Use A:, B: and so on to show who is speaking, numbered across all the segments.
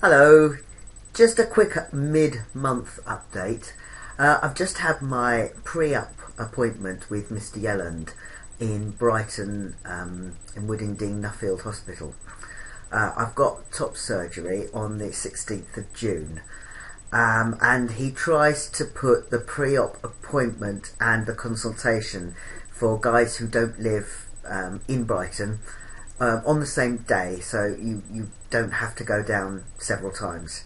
A: Hello, just a quick mid-month update. I've just had my pre-op appointment with Mr Yelland in Brighton, in Woodingdean Nuffield Hospital. I've got top surgery on the 16th of June, and he tries to put the pre-op appointment and the consultation for guys who don't live in Brighton on the same day, so you don't have to go down several times.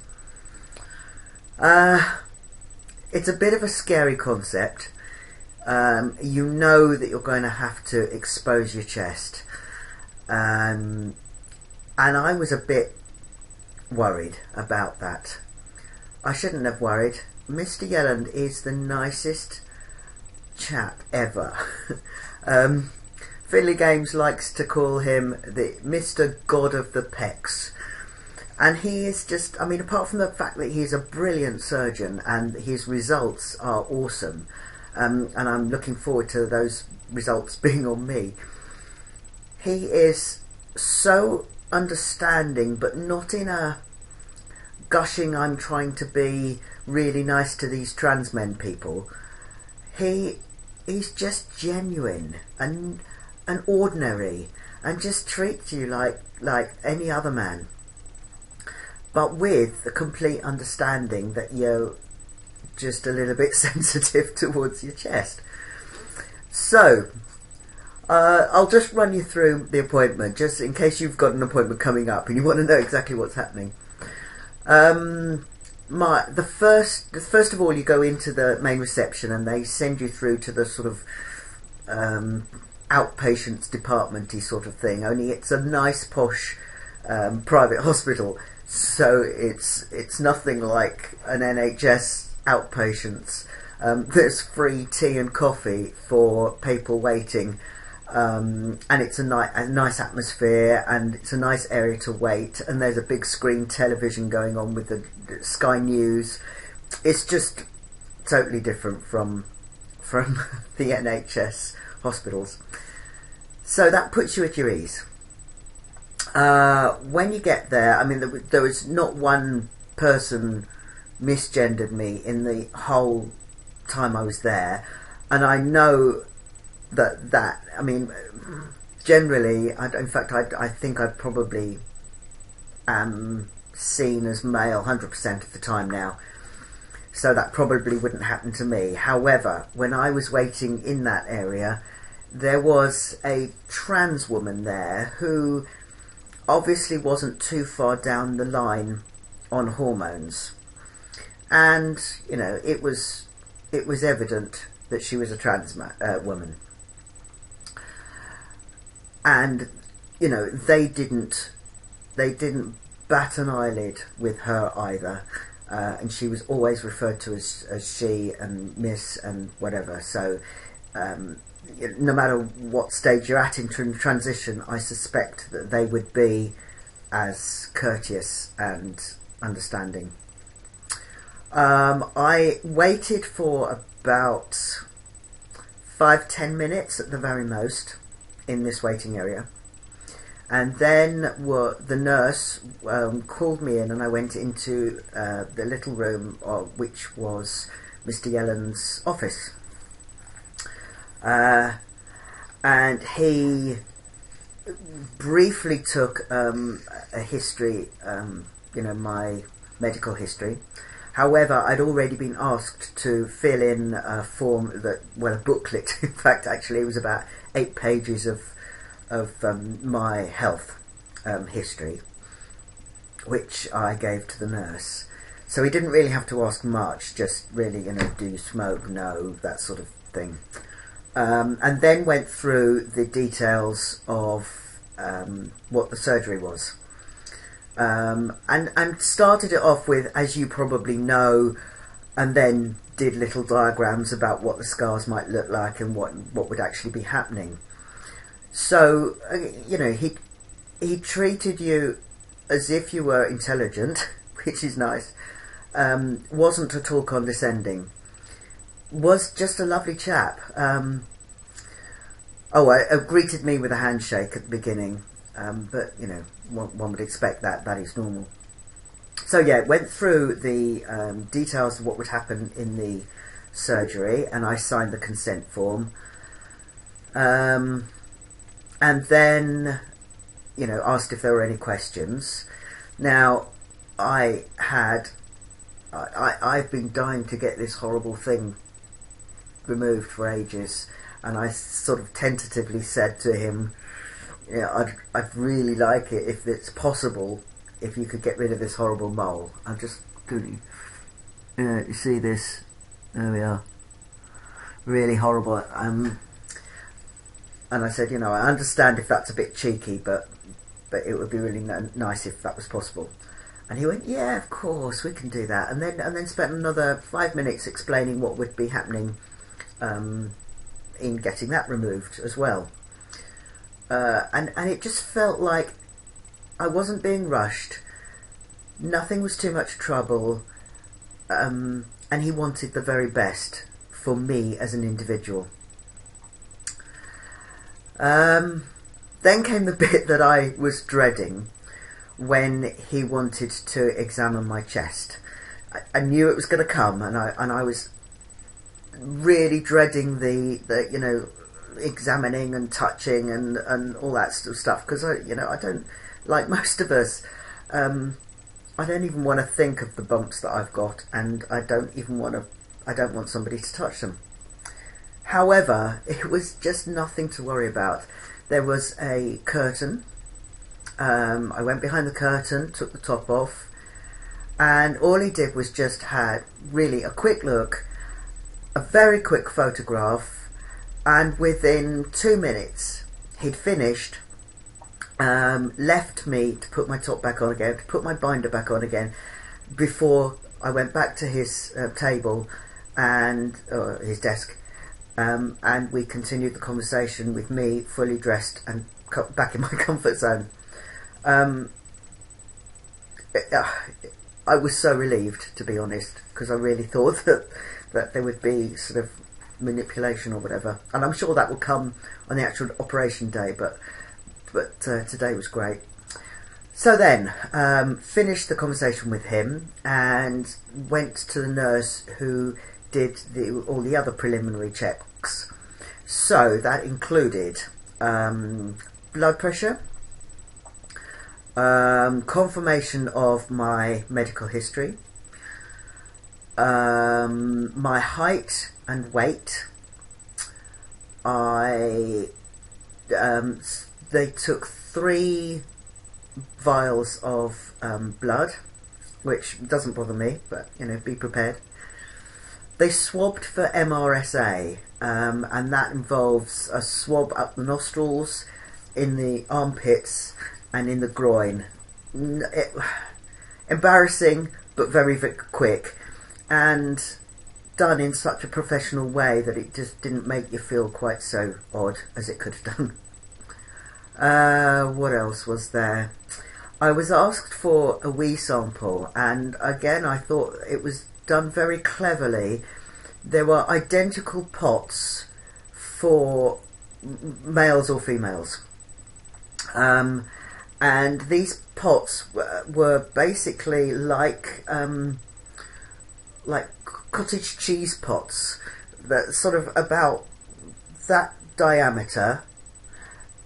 A: It's a bit of a scary concept. You know that you're going to have to expose your chest, and I was a bit worried about that. I shouldn't have worried. Mr Yelland is the nicest chap ever. Fiddly Games likes to call him the Mr God of the Pecs, and he is just, I mean, apart from the fact that he's a brilliant surgeon and his results are awesome, and I'm looking forward to those results being on me, he is so understanding, but not in a gushing I'm trying to be really nice to these trans men people. He's just genuine and ordinary, and just treats you like any other man, but with the complete understanding that you're just a little bit sensitive towards your chest. So I'll just run you through the appointment, just in case you've got an appointment coming up and you want to know exactly what's happening. First of all, you go into the main reception and they send you through to the sort of outpatients departmenty sort of thing, only it's a nice posh private hospital, so it's nothing like an NHS outpatients. There's free tea and coffee for people waiting, and it's a nice atmosphere, and it's a nice area to wait, and there's a big screen television going on with the Sky News. It's just totally different from the NHS hospitals, so that puts you at your ease. When you get there, I mean, there was not one person misgendered me in the whole time I was there, and I know that I mean, generally, in fact, I think I probably am seen as male 100% of the time now, so that probably wouldn't happen to me. However, when I was waiting in that area, there was a trans woman there who obviously wasn't too far down the line on hormones, and you know, it was evident that she was a trans woman, and you know, they didn't bat an eyelid with her either, and she was always referred to as she and miss and whatever. So no matter what stage you're at in transition, I suspect that they would be as courteous and understanding. I waited for about 5-10 minutes at the very most in this waiting area, and then the nurse called me in, and I went into the little room which was Mr Yelland's office. And he briefly took a history, you know, my medical history. However, I'd already been asked to fill in a form a booklet. In fact, actually, it was about 8 pages of my health history, which I gave to the nurse. So he didn't really have to ask much, just really, you know, do you smoke? No, that sort of thing. And then went through the details of what the surgery was, and started it off with, as you probably know, and then did little diagrams about what the scars might look like and what would actually be happening. So you know, he treated you as if you were intelligent, which is nice. Wasn't at all condescending. Was just a lovely chap. Greeted me with a handshake at the beginning, but you know, one would expect that is normal. So yeah, it went through the details of what would happen in the surgery, and I signed the consent form. And then, you know, asked if there were any questions. Now, I've been dying to get this horrible thing removed for ages, and I sort of tentatively said to him, yeah, I'd really like it if it's possible, if you could get rid of this horrible mole. I'm just doing, you see this? There we are. Really horrible. And I said, you know, I understand if that's a bit cheeky, but it would be really nice if that was possible. And he went, yeah, of course, we can do that. And then spent another 5 minutes explaining what would be happening in getting that removed as well. And it just felt like I wasn't being rushed. Nothing was too much trouble. And he wanted the very best for me as an individual. Then came the bit that I was dreading, when he wanted to examine my chest. I knew it was going to come, and I was really dreading the you know, examining and touching and all that sort of stuff, because I don't, like most of us, I don't even want to think of the bumps that I've got, and I don't want somebody to touch them. However, it was just nothing to worry about. There was a curtain. I went behind the curtain, took the top off, and all he did was just had really a quick look, a very quick photograph, and within 2 minutes he'd finished, left me to put my top back on again, to put my binder back on again, before I went back to his table and his desk, and we continued the conversation with me fully dressed and back in my comfort zone. I was so relieved, to be honest, because I really thought that there would be sort of manipulation or whatever, and I'm sure that will come on the actual operation day, but today was great. So then finished the conversation with him and went to the nurse who did all the other preliminary checks. So that included blood pressure, confirmation of my medical history, my height and weight. They took 3 vials of blood, which doesn't bother me, but you know, be prepared. They swabbed for MRSA, and that involves a swab up the nostrils, in the armpits, and in the groin. Embarrassing, but very, very quick, and done in such a professional way that it just didn't make you feel quite so odd as it could have done. What else was there? I was asked for a wee sample, and again I thought it was done very cleverly. There were identical pots for males or females, and these pots were basically like cottage cheese pots, that sort of about that diameter,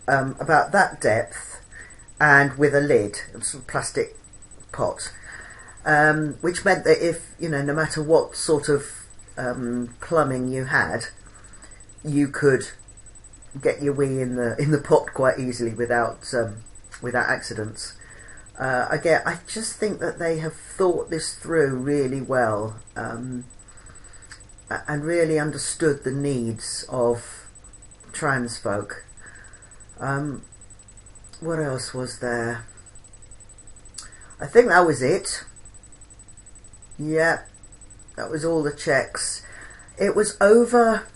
A: about that depth, and with a lid, a sort of plastic pot, which meant that if, you know, no matter what sort of plumbing you had, you could get your wee in the pot quite easily without accidents. I just think that they have thought this through really well, and really understood the needs of trans folk. What else was there? I think that was it. Yeah, that was all the checks. It was over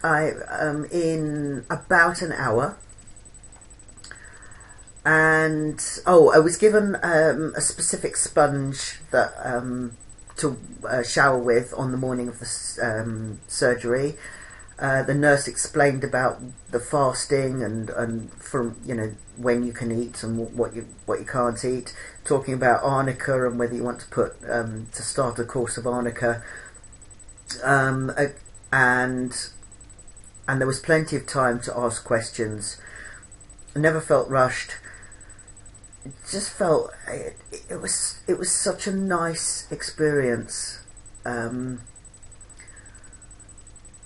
A: in about an hour. And I was given a specific sponge that to shower with on the morning of the surgery. The nurse explained about the fasting and from, you know, when you can eat and what you can't eat. talking about arnica and whether you want to put to start a course of arnica, and there was plenty of time to ask questions. I never felt rushed. It just felt it was such a nice experience, and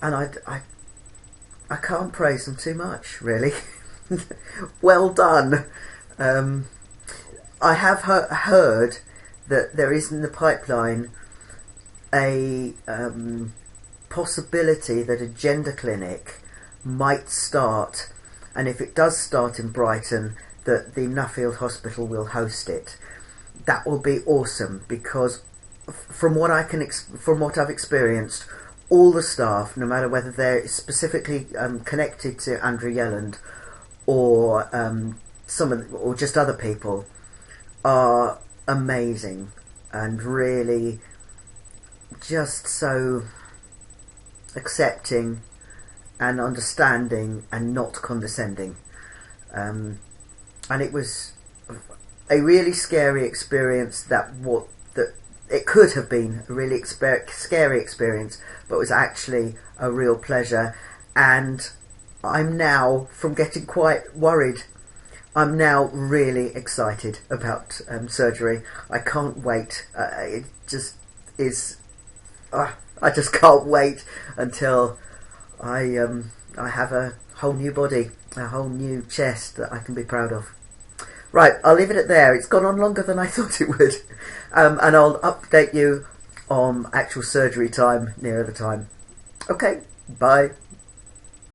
A: I can't praise them too much, really. Well done. I have heard that there is in the pipeline a possibility that a gender clinic might start, and if it does start in Brighton, that the Nuffield Hospital will host it. That will be awesome, because from what I've experienced, all the staff, no matter whether they're specifically connected to Andrew Yelland or or just other people, are amazing and really just so accepting and understanding and not condescending. And it was a really scary experience. That it could have been a really scary experience, but it was actually a real pleasure. And I'm now, from getting quite worried, I'm now really excited about surgery. I can't wait. It just is. I just can't wait until I have a whole new body, a whole new chest that I can be proud of. Right, I'll leave it at there. It's gone on longer than I thought it would, and I'll update you on actual surgery time nearer the time. Okay, bye.